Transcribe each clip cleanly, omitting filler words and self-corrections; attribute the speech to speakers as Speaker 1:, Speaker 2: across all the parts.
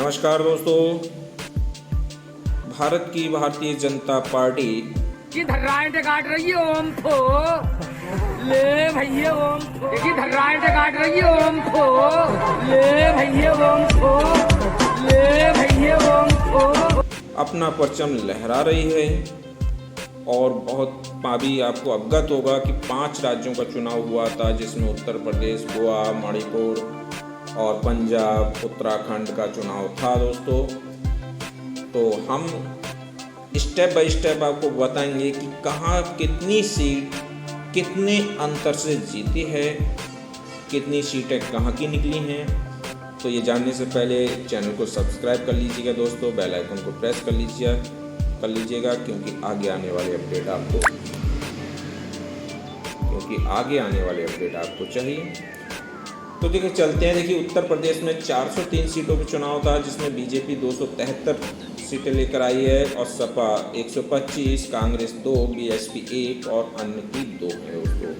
Speaker 1: नमस्कार दोस्तों, भारत की भारतीय जनता पार्टी
Speaker 2: की धर्राएं काट रही है ओम को ले भैया ओम को की धर्राएं काट रही है ओम को ले भैया ओम को ले भैया ओम को
Speaker 1: अपना परचम लहरा रही है। और बहुत अभी आपको अवगत होगा कि 5 राज्यों का चुनाव हुआ था, जिसमें उत्तर प्रदेश, गोवा, मणिपुर और पंजाब, उत्तराखंड का चुनाव था दोस्तों। तो हम स्टेप बाय स्टेप आपको बताएंगे कि कहाँ कितनी सीट कितने अंतर से जीती है, कितनी सीटें कहाँ की निकली हैं। तो ये जानने से पहले चैनल को सब्सक्राइब कर लीजिएगा दोस्तों, बेल आइकन को प्रेस कर लीजिएगा क्योंकि आगे आने वाले अपडेट आपको चाहिए। तो देखिए चलते हैं। देखिए उत्तर प्रदेश में 403 सीटों पर चुनाव था, जिसमें बीजेपी 273 सीटें लेकर आई है और सपा 125, कांग्रेस 2, बीएसपी 1 और अन्य की 2 है दोस्तों।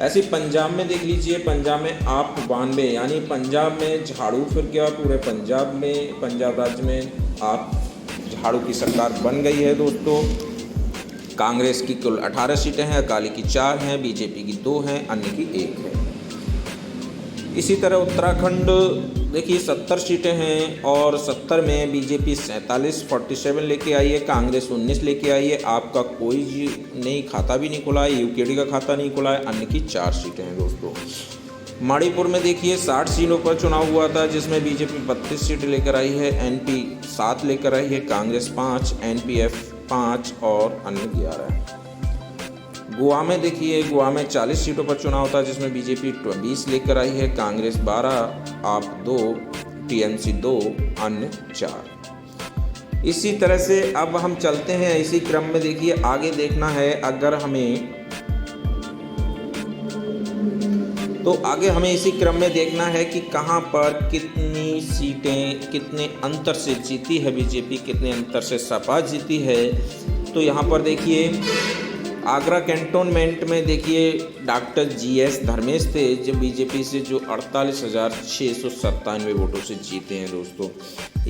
Speaker 1: ऐसे पंजाब में देख लीजिए, पंजाब में आप 92, यानी पंजाब में झाड़ू फिर गया। पूरे पंजाब राज्य में आप झाड़ू की सरकार बन गई है दोस्तों। कांग्रेस की कुल 18 सीटें हैं, अकाली की 4 हैं, बीजेपी की 2 हैं, अन्य की 1 है। इसी तरह उत्तराखंड देखिए 70 सीटें हैं और 70 में बीजेपी 47 लेके आई है, कांग्रेस 19 लेके आई है। आपका कोई नहीं खाता भी नहीं खुला है, यूकेडी का खाता नहीं खुला है, अन्य की 4 सीटें हैं दोस्तों। मणिपुर में देखिए 60 सीटों पर चुनाव हुआ था, जिसमें बीजेपी 32 सीटें लेकर आई है, एनपी 7 लेकर आई है, कांग्रेस 5, एनपीएफ 5 और अन्य 11 है। गोवा में देखिए, गोवा में 40 सीटों पर चुनाव था, जिसमें बीजेपी 20 लेकर आई है, कांग्रेस 12, आप 2, टीएमसी 2, अन्य 4। इसी तरह से अब हम चलते हैं इसी क्रम में। देखिए आगे देखना है, अगर हमें इसी क्रम में देखना है कि कहां पर कितनी सीटें कितने अंतर से जीती है बीजेपी, कितने अंतर से सपा जीती है। तो यहां पर देखिए आगरा कैंटोनमेंट में देखिए डॉक्टर जीएस धर्मेश थे, जो बीजेपी से जो 48,697 वोटों से जीते हैं दोस्तों।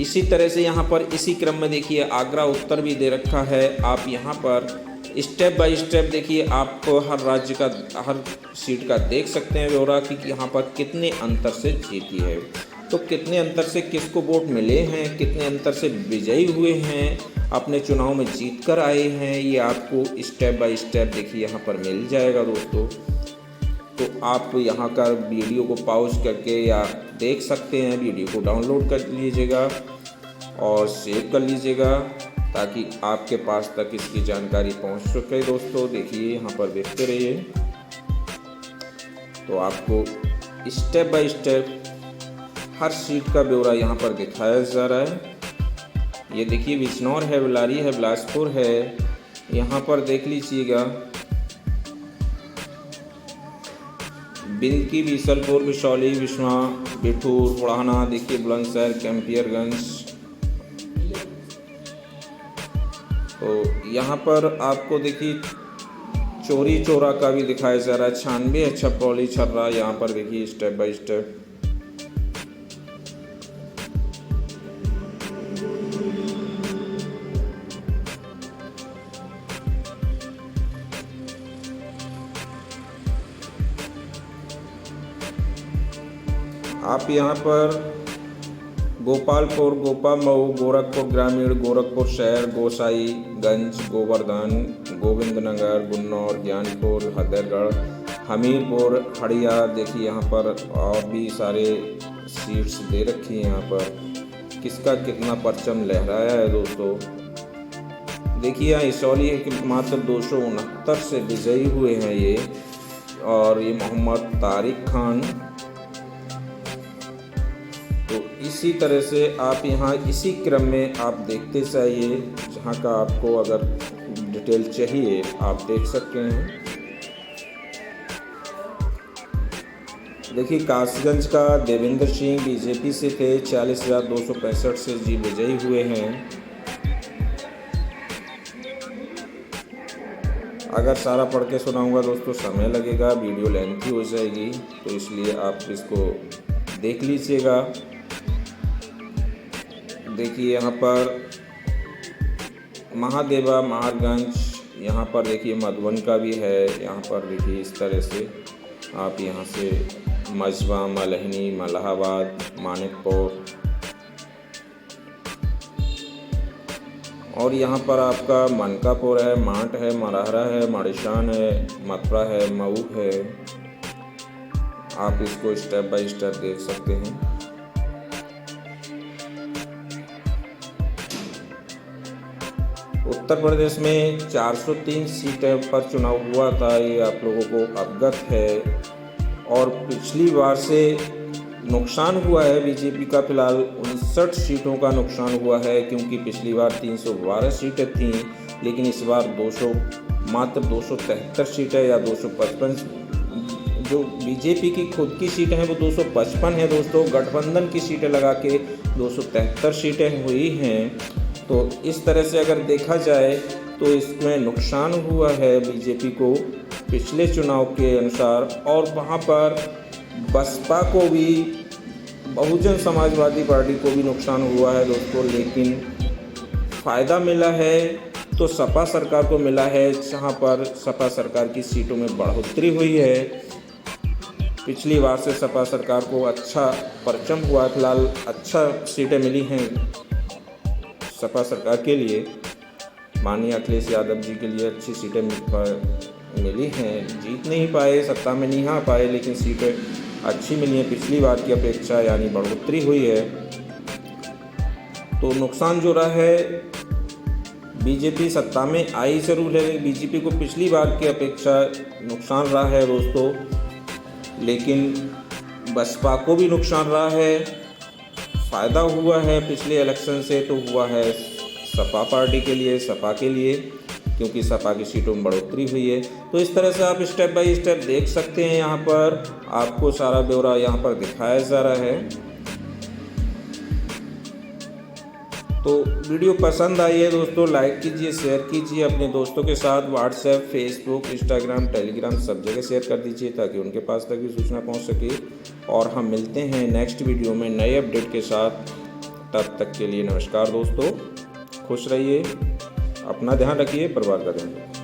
Speaker 1: इसी तरह से यहाँ पर इसी क्रम में देखिए आगरा उत्तर भी दे रखा है। आप यहाँ पर स्टेप बाय स्टेप देखिए, आपको हर राज्य का हर सीट का देख सकते हैं ब्यौरा कि यहाँ पर कितने अंतर से जीती है। तो कितने अंतर से किसको वोट मिले हैं, कितने अंतर से विजयी हुए हैं, अपने चुनाव में जीत कर आए हैं, ये आपको स्टेप बाय स्टेप देखिए यहाँ पर मिल जाएगा दोस्तों। तो आप यहाँ का वीडियो को पॉज करके या देख सकते हैं, वीडियो को डाउनलोड कर लीजिएगा और सेव कर लीजिएगा ताकि आपके पास तक इसकी जानकारी पहुँच सके दोस्तों। देखिए यहाँ पर देखते रहिए, तो आपको step by step her seat का ब्यौरा यहाँ पर दिखाया जा रहा है। ये देखिए बिजनौर है, बेल्लारी है, बिलासपुर है, यहाँ पर देख लीजिएगा बिल्की, बीसलपुर, बिशौली, बिश्वा, बिठूर, बुढ़ाना, देखिए बुलंदशहर, कैंपियरगंज। तो यहाँ पर आपको देखिए चोरी चौरा का भी दिखाया जा रहा है, 96, छपौली, छर्रा। यहाँ पर देखिए स्टेप बाय स्टेप आप यहाँ पर गोपालपुर, गोपामऊ, गोरखपुर ग्रामीण, गोरखपुर शहर, गोसाईगंज, गोवर्धन, गोविंदनगर, गुन्नौर, ज्ञानपुर, हदरगढ़, हमीरपुर, हड़िया, देखिए यहाँ पर और भी सारे सीट्स दे रखी हैं। यहाँ पर किसका कितना परचम लहराया है दोस्तों। देखिए यहाँ इसौली है कि मात्र 269 से विजयी हुए हैं ये, और ये मोहम्मद तारिक खान। तो इसी तरह से आप यहाँ इसी क्रम में आप देखते जाइए, जहाँ का आपको अगर डिटेल चाहिए आप देख सकते हैं। देखिए कासगंज का देवेंद्र सिंह बीजेपी से थे, 40,265 से जी विजयी हुए हैं। अगर सारा पढ़ के सुनाऊंगा दोस्तों समय लगेगा, वीडियो लेंथी हो जाएगी, तो इसलिए आप इसको देख लीजिएगा। देखिए यहाँ पर महादेवा, महारगंज, यहाँ पर देखिए मधुबन का भी है। यहाँ पर देखिए इस तरह से आप यहाँ से मजवा, मलहनी, मलाहाबाद, मानिकपुर और यहाँ पर आपका मनकापुर है, मांट है, मरहरा है, मड़ीशान है, मथुरा है, मऊ है। आप इसको स्टेप बाय स्टेप देख सकते हैं। उत्तर प्रदेश में 403 सीटें पर चुनाव हुआ था, ये आप लोगों को अवगत है। और पिछली बार से नुकसान हुआ है बीजेपी का, फिलहाल 59 सीटों का नुकसान हुआ है, क्योंकि पिछली बार 312 सीटें थीं, लेकिन इस बार मात्र 273 सीटें या 255 जो बीजेपी की खुद की सीटें हैं वो 255 है दोस्तों। गठबंधन की सीटें लगा के 273 सीटें हुई हैं। तो इस तरह से अगर देखा जाए तो इसमें नुकसान हुआ है बीजेपी को पिछले चुनाव के अनुसार। और वहाँ पर बसपा को भी, बहुजन समाजवादी पार्टी को भी नुकसान हुआ है दोस्तों, लेकिन फ़ायदा मिला है तो सपा सरकार को मिला है, जहाँ पर सपा सरकार की सीटों में बढ़ोतरी हुई है। पिछली बार से सपा सरकार को अच्छा परचम हुआ, फिलहाल अच्छा सीटें मिली हैं सपा सरकार के लिए। माननीय अखिलेश यादव जी के लिए अच्छी सीटें मिली हैं। जीत नहीं पाए, सत्ता में नहीं आ पाए, लेकिन सीटें अच्छी मिली हैं पिछली बार की अपेक्षा, यानी बढ़ोतरी हुई है। तो नुकसान जो रहा है, बीजेपी सत्ता में आई जरूर है, बीजेपी को पिछली बार की अपेक्षा नुकसान रहा है दोस्तों, लेकिन बसपा को भी नुकसान रहा है। फ़ायदा हुआ है पिछले इलेक्शन से तो हुआ है सपा पार्टी के लिए, सपा के लिए, क्योंकि सपा की सीटों में बढ़ोतरी हुई है। तो इस तरह से आप स्टेप बाय स्टेप देख सकते हैं। यहाँ पर आपको सारा ब्यौरा यहाँ पर दिखाया जा रहा है। तो वीडियो पसंद आई है दोस्तों, लाइक कीजिए, शेयर कीजिए अपने दोस्तों के साथ। व्हाट्सएप, फेसबुक, इंस्टाग्राम, टेलीग्राम सब जगह शेयर कर दीजिए ताकि उनके पास तक भी सूचना पहुंच सके। और हम मिलते हैं नेक्स्ट वीडियो में नए अपडेट के साथ। तब तक के लिए नमस्कार दोस्तों, खुश रहिए, अपना ध्यान रखिए, परिवार का ध्यान रखिए।